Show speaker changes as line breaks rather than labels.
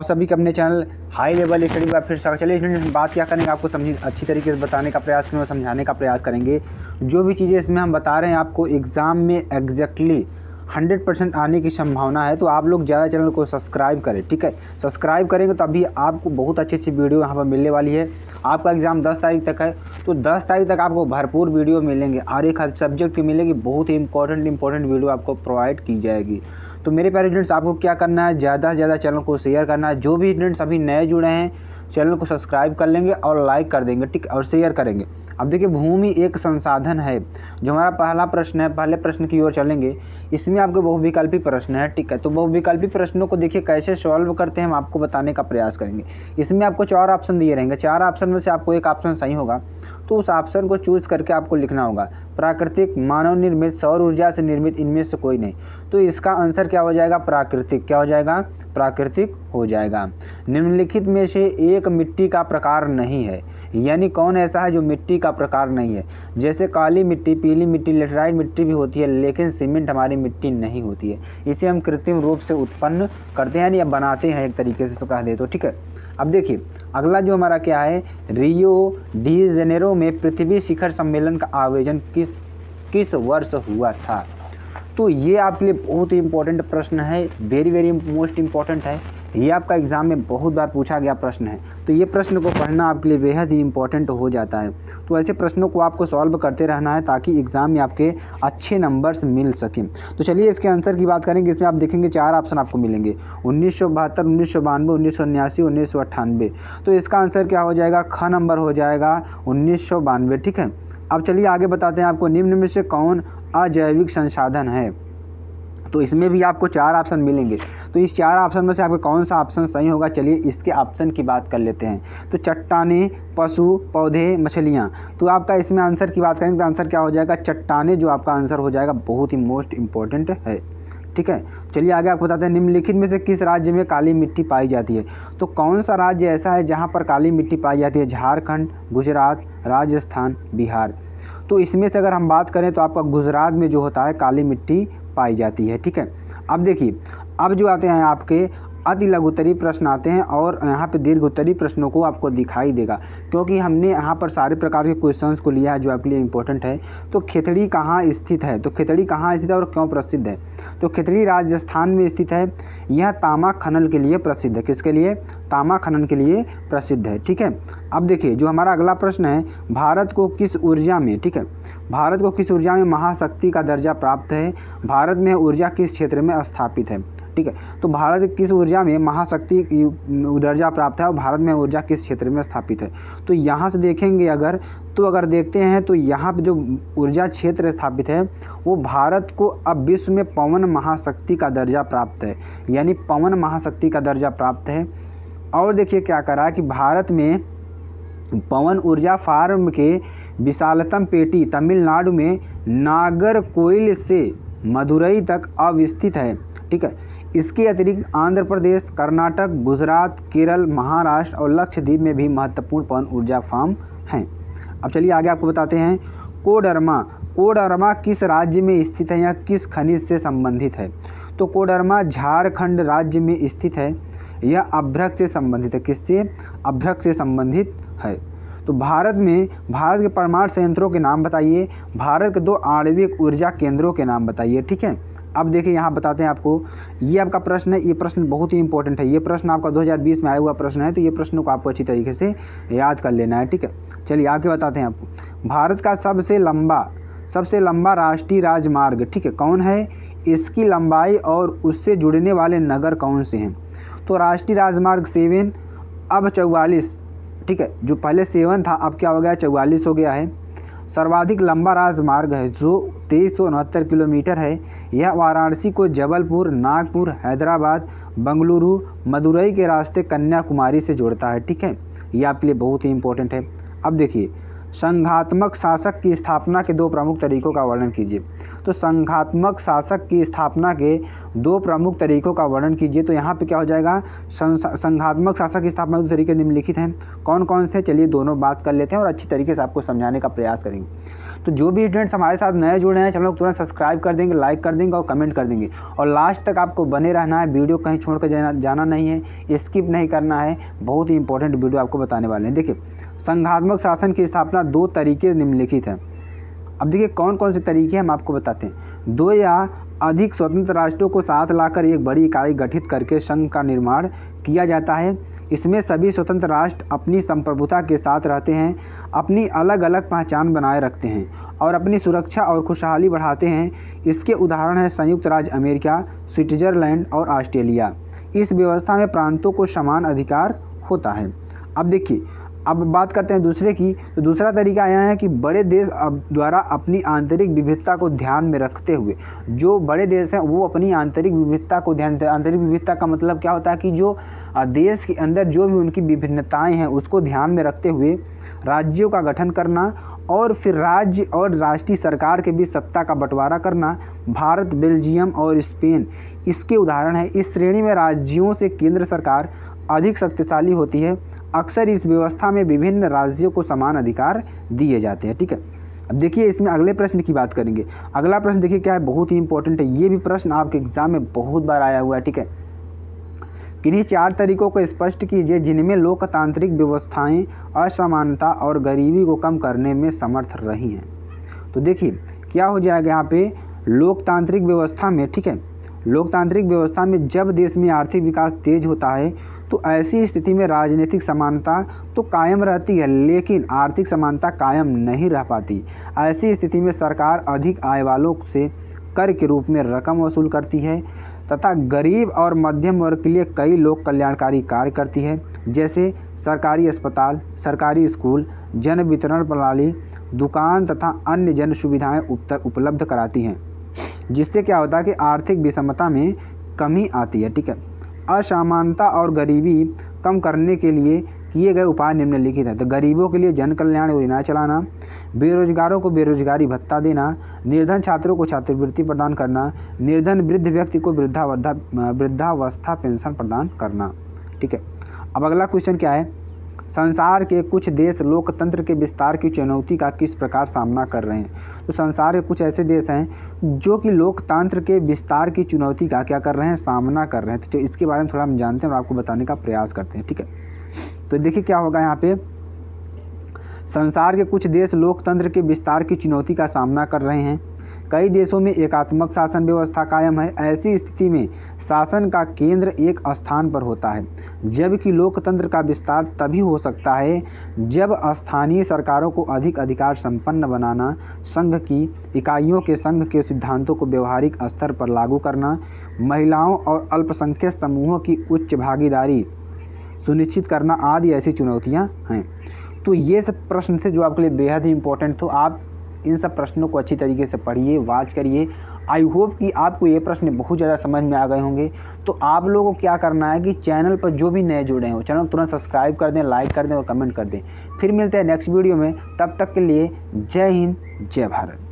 आप सभी के अपने चैनल हाई लेवल स्टडी पर फिर स्वागत। चलिए स्टूडेंट्स, बात क्या करेंगे, आपको अच्छी तरीके से बताने का प्रयास करेंगे और समझाने का प्रयास करेंगे। जो भी चीज़ें इसमें हम बता रहे हैं आपको एग्ज़ाम में एग्जैक्टली 100% आने की संभावना है। तो आप लोग ज़्यादा चैनल को सब्सक्राइब करें, ठीक है। सब्सक्राइब करेंगे तो अभी आपको बहुत अच्छी वीडियो यहाँ पर मिलने वाली है। आपका एग्ज़ाम 10 तारीख तक है, तो 10 तारीख तक आपको भरपूर वीडियो मिलेंगे और एक सब्जेक्ट की मिलेगी, बहुत ही इंपॉर्टेंट वीडियो आपको प्रोवाइड की जाएगी। तो मेरे प्यारे स्टूडेंट्स, आपको क्या करना है, ज़्यादा से ज़्यादा चैनल को शेयर करना है। जो भी स्टूडेंट्स अभी नए जुड़े हैं चैनल को सब्सक्राइब कर लेंगे और लाइक कर देंगे, ठीक, और शेयर करेंगे। अब देखिए, भूमि एक संसाधन है, जो हमारा पहला प्रश्न है। पहले प्रश्न की ओर चलेंगे। इसमें आपके बहुविकल्पी प्रश्न है, ठीक है। तो बहुविकल्पी प्रश्नों को देखिए कैसे सॉल्व करते हैं, हम आपको बताने का प्रयास करेंगे। इसमें आपको 4 ऑप्शन दिए रहेंगे, 4 ऑप्शन में से आपको एक ऑप्शन सही होगा, तो उस ऑप्शन को चूज़ करके आपको लिखना होगा। प्राकृतिक, मानव निर्मित, सौर ऊर्जा से निर्मित, इनमें से कोई नहीं। तो इसका आंसर क्या हो जाएगा, प्राकृतिक। क्या हो जाएगा, प्राकृतिक हो जाएगा। निम्नलिखित में से एक मिट्टी का प्रकार नहीं है, यानी कौन ऐसा है जो मिट्टी का प्रकार नहीं है। जैसे काली मिट्टी, पीली मिट्टी, लेटराइट मिट्टी भी होती है, लेकिन सीमेंट हमारी मिट्टी नहीं होती है। इसे हम कृत्रिम रूप से उत्पन्न करते हैं या बनाते हैं, एक तरीके से कह दे तो, ठीक है। अब देखिए अगला जो हमारा क्या है, रियो डी जेनेरो में पृथ्वी शिखर सम्मेलन का आयोजन किस वर्ष हुआ था। तो ये आपके लिए बहुत ही इंपॉर्टेंट प्रश्न है, वेरी मोस्ट इम्पॉर्टेंट है। ये आपका एग्ज़ाम में बहुत बार पूछा गया प्रश्न है, तो ये प्रश्न को पढ़ना आपके लिए बेहद ही इंपॉर्टेंट हो जाता है। तो ऐसे प्रश्नों को आपको सॉल्व करते रहना है ताकि एग्ज़ाम में आपके अच्छे नंबर्स मिल सकें। तो चलिए इसके आंसर की बात करेंगे। इसमें आप देखेंगे 4 ऑप्शन आपको मिलेंगे, 1972, 1992, 1979, 1998। तो इसका आंसर क्या हो जाएगा, ख नंबर हो जाएगा 1992, ठीक है। अब चलिए आगे बताते हैं आपको, निम्न में से कौन अजैविक संसाधन है। तो इसमें भी आपको 4 ऑप्शन मिलेंगे, तो इस 4 ऑप्शन में से आपको कौन सा ऑप्शन सही होगा। चलिए इसके ऑप्शन की बात कर लेते हैं। तो चट्टानें, पशु, पौधे, मछलियाँ। तो आपका इसमें आंसर की बात करेंगे तो आंसर क्या हो जाएगा, चट्टानें जो आपका आंसर हो जाएगा, बहुत ही मोस्ट इम्पॉर्टेंट है, ठीक है। चलिए आगे आपको बताते हैं, निम्नलिखित में से किस राज्य में काली मिट्टी पाई जाती है। तो कौन सा राज्य ऐसा है जहाँ पर काली मिट्टी पाई जाती है, झारखंड, गुजरात, राजस्थान, बिहार। तो इसमें से अगर हम बात करें तो आपका गुजरात में जो होता है काली मिट्टी पाई जाती है, ठीक है। अब देखिए, अब जो आते हैं आपके अति लघु उत्तरीय प्रश्न आते हैं, और यहाँ पे दीर्घ उत्तरीय प्रश्नों को आपको दिखाई देगा, क्योंकि हमने यहाँ पर सारे प्रकार के क्वेश्चंस को लिया है जो आपके लिए इंपॉर्टेंट है। तो खितड़ी कहाँ स्थित है, तो खितड़ी कहाँ स्थित है और क्यों प्रसिद्ध है। तो खितड़ी राजस्थान में स्थित है। यह तांबा खनन के लिए प्रसिद्ध है। किसके लिए, तांबा खनन के लिए प्रसिद्ध है, ठीक है। अब देखिए जो हमारा अगला प्रश्न है, भारत को किस ऊर्जा में, ठीक है, भारत को किस ऊर्जा में महाशक्ति का दर्जा प्राप्त है। भारत में ऊर्जा किस क्षेत्र में स्थापित है, ठीक है। तो भारत किस ऊर्जा में महाशक्ति दर्जा प्राप्त है और भारत में ऊर्जा किस क्षेत्र में स्थापित है। तो यहाँ से देखेंगे अगर देखते हैं तो यहाँ पे जो ऊर्जा क्षेत्र स्थापित है वो भारत को अब विश्व में पवन महाशक्ति का दर्जा प्राप्त है, यानी पवन महाशक्ति का दर्जा प्राप्त है। और देखिए क्या करा कि भारत में पवन ऊर्जा फार्म के विशालतम पेटी तमिलनाडु में नागरकोइल से मदुरई तक अवस्थित है, ठीक है। इसके अतिरिक्त आंध्र प्रदेश, कर्नाटक, गुजरात, केरल, महाराष्ट्र और लक्षद्वीप में भी महत्वपूर्ण पवन ऊर्जा फार्म हैं। अब चलिए आगे आपको बताते हैं, कोडरमा किस राज्य में स्थित है या किस खनिज से संबंधित है। तो कोडरमा झारखंड राज्य में स्थित है। यह अभ्रक से संबंधित है। किससे, अभ्रक से संबंधित है। तो भारत के परमाणु संयंत्रों के नाम बताइए। भारत के 2 आणविक ऊर्जा केंद्रों के नाम बताइए, ठीक है। अब देखिए यहाँ बताते हैं आपको, ये आपका प्रश्न है, ये प्रश्न बहुत ही इंपॉर्टेंट है। ये प्रश्न आपका 2020 में आया हुआ प्रश्न है, तो ये प्रश्नों को आपको अच्छी तरीके से याद कर लेना है, ठीक है। चलिए आगे बताते हैं आपको, भारत का सबसे लंबा राष्ट्रीय राजमार्ग, ठीक है, कौन है। इसकी लंबाई और उससे जुड़ने वाले नगर कौन से हैं। तो राष्ट्रीय राजमार्ग 7 अब 44, ठीक है, जो पहले 7 था अब क्या हो गया, 44 हो गया है। सर्वाधिक लंबा राजमार्ग है जो 2369 किलोमीटर है। यह वाराणसी को जबलपुर, नागपुर, हैदराबाद, बंगलुरु, मदुरई के रास्ते कन्याकुमारी से जोड़ता है, ठीक है। ये आपके लिए बहुत ही इंपॉर्टेंट है। अब देखिए, संघात्मक शासक की स्थापना के 2 प्रमुख तरीकों का वर्णन कीजिए। तो संघात्मक शासक की स्थापना के दो प्रमुख तरीकों का वर्णन कीजिए। तो यहाँ पे क्या हो जाएगा, संघात्मक शासन की स्थापना के तरीके निम्नलिखित हैं। कौन कौन से, चलिए दोनों बात कर लेते हैं और अच्छी तरीके से आपको समझाने का प्रयास करेंगे। तो जो भी स्टूडेंट्स हमारे साथ नए जुड़े हैं, हम लोग तुरंत सब्सक्राइब कर देंगे, लाइक कर देंगे और कमेंट कर देंगे, और लास्ट तक आपको बने रहना है। वीडियो कहीं छोड़ कर जाना नहीं है, स्किप नहीं करना है, बहुत ही इंपॉर्टेंट वीडियो आपको बताने वाले हैं। देखिए, संघात्मक शासन की स्थापना दो तरीके निम्नलिखित हैं। अब देखिए कौन कौन से तरीके हम आपको बताते हैं। दो या अधिक स्वतंत्र राष्ट्रों को साथ लाकर एक बड़ी इकाई गठित करके संघ का निर्माण किया जाता है। इसमें सभी स्वतंत्र राष्ट्र अपनी संप्रभुता के साथ रहते हैं, अपनी अलग अलग पहचान बनाए रखते हैं और अपनी सुरक्षा और खुशहाली बढ़ाते हैं। इसके उदाहरण हैं संयुक्त राज्य अमेरिका, स्विट्जरलैंड और ऑस्ट्रेलिया। इस व्यवस्था में प्रांतों को समान अधिकार होता है। अब देखिए, अब बात करते हैं दूसरे की। तो दूसरा तरीका यह है कि बड़े देश द्वारा अपनी आंतरिक विविधता को ध्यान में रखते हुए, जो बड़े देश हैं वो अपनी आंतरिक विविधता को आंतरिक विविधता का मतलब क्या होता है कि जो देश के अंदर जो भी उनकी विभिन्नताएं हैं उसको ध्यान में रखते हुए राज्यों का गठन करना और फिर राज्य और राष्ट्रीय सरकार के बीच सत्ता का बंटवारा करना। भारत, बेल्जियम और स्पेन इसके उदाहरण हैं। इस श्रेणी में राज्यों से केंद्र सरकार अधिक शक्तिशाली होती है। अक्सर इस व्यवस्था में विभिन्न राज्यों को समान अधिकार दिए जाते हैं। ठीक है, अब देखिए इसमें अगले प्रश्न की बात करेंगे। अगला प्रश्न देखिए क्या है, बहुत ही इंपॉर्टेंट है। ये भी प्रश्न आपके एग्जाम में बहुत बार आया हुआ है। ठीक है, किन्हीं चार तरीकों को स्पष्ट कीजिए जिनमें लोकतांत्रिक व्यवस्थाएं असमानता और गरीबी को कम करने में समर्थ रही हैं। तो देखिए क्या हो जाएगा यहाँ पे, लोकतांत्रिक व्यवस्था में, ठीक है, लोकतांत्रिक व्यवस्था में जब देश में आर्थिक विकास तेज होता है तो ऐसी स्थिति में राजनीतिक समानता तो कायम रहती है लेकिन आर्थिक समानता कायम नहीं रह पाती। ऐसी स्थिति में सरकार अधिक आय वालों से कर के रूप में रकम वसूल करती है तथा गरीब और मध्यम वर्ग के लिए कई लोक कल्याणकारी कार्य करती है, जैसे सरकारी अस्पताल, सरकारी स्कूल, जन वितरण प्रणाली, दुकान तथा अन्य जन सुविधाएं उपलब्ध कराती हैं, जिससे क्या होता है कि आर्थिक विषमता में कमी आती है। ठीक है, असमानता और गरीबी कम करने के लिए किए गए उपाय निम्नलिखित हैं। तो गरीबों के लिए जन कल्याण योजनाएं चलाना, बेरोजगारों को बेरोजगारी भत्ता देना, निर्धन छात्रों को छात्रवृत्ति प्रदान करना, निर्धन वृद्ध व्यक्ति को वृद्धावस्था पेंशन प्रदान करना। ठीक है, अब अगला क्वेश्चन क्या है, संसार के कुछ देश लोकतंत्र के विस्तार की चुनौती का किस प्रकार सामना कर रहे हैं। तो संसार के कुछ ऐसे देश हैं जो कि लोकतंत्र के विस्तार की चुनौती का क्या कर रहे हैं, सामना कर रहे हैं। तो इसके बारे में थोड़ा हम जानते हैं और आपको बताने का प्रयास करते हैं। ठीक है, तो देखिए क्या होगा यहाँ पे, संसार के कुछ देश लोकतंत्र के विस्तार की चुनौती का सामना कर रहे हैं। कई देशों में एकात्मक शासन व्यवस्था कायम है। ऐसी स्थिति में शासन का केंद्र एक स्थान पर होता है, जबकि लोकतंत्र का विस्तार तभी हो सकता है जब स्थानीय सरकारों को अधिक अधिकार संपन्न बनाना, संघ की इकाइयों के संघ के सिद्धांतों को व्यवहारिक स्तर पर लागू करना, महिलाओं और अल्पसंख्यक समूहों की उच्च भागीदारी सुनिश्चित करना आदि ऐसी चुनौतियाँ हैं। तो ये सब प्रश्न थे जो आपके लिए बेहद ही इंपॉर्टेंट। तो आप इन सब प्रश्नों को अच्छी तरीके से पढ़िए, वॉच करिए। आई होप कि आपको ये प्रश्न बहुत ज़्यादा समझ में आ गए होंगे। तो आप लोगों को क्या करना है कि चैनल पर जो भी नए जुड़े हैं चैनल तुरंत सब्सक्राइब कर दें, लाइक कर दें और कमेंट कर दें। फिर मिलते हैं नेक्स्ट वीडियो में, तब तक के लिए जय हिंद, जय भारत।